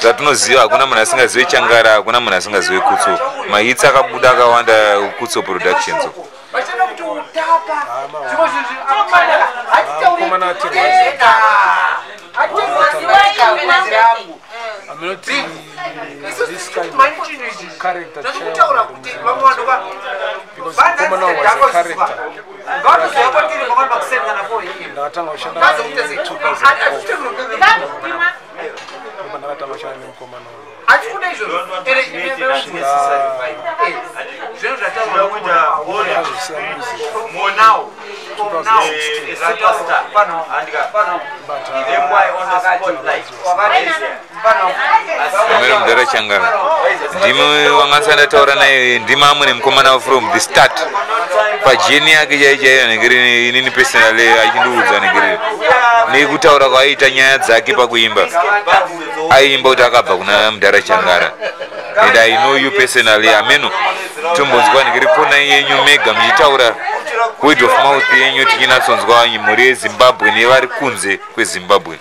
Zvatinoziva hakuna munhu asingazivi Changara, hakuna munhu asingazivi Kutso. Mahits akabuda akawanda Kutso Productions. I'm not this kind of character because Komana was a character. Mudara Changara. Ndimi wangasanda taura naye ndimi amwe mukomana from the start. Pajeni yake jaijaira negiri inini personally achindiudza negiri. Nekutaura kwaita nyaya dzake pakuimba. Aimba kuti akabva kuna Mudara Changara. And I know you personally. Ameno. Tombonzwa negiri pona yenyu mega muchitaura word of mouth yenyu tichinatsonzwa muri yeZimbabwe nevari kunze kweZimbabwe.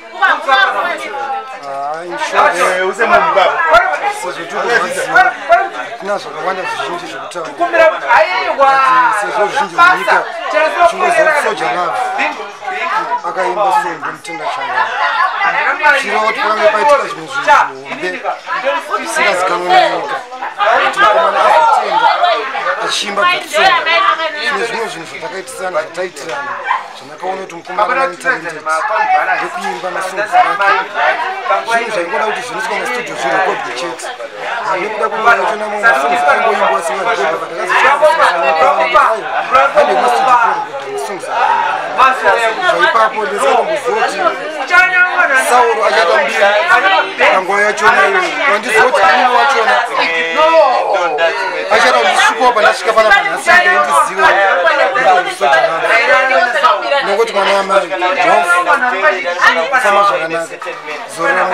Sauro ajatambia angoya chona hiyo ndizoti mimi wachona ajara ndisuko banashika pana pana sanga ndiziwe ndisoja nokoti mwana wama sama zvakanaka zora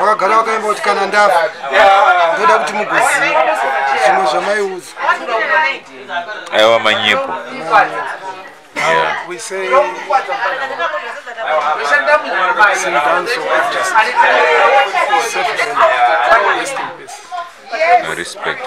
wakagara wakaimba kuti kana ndafa ndoda kuti mugoziva zvimwe zvamaiudza aiwa manyepo. We say Respect.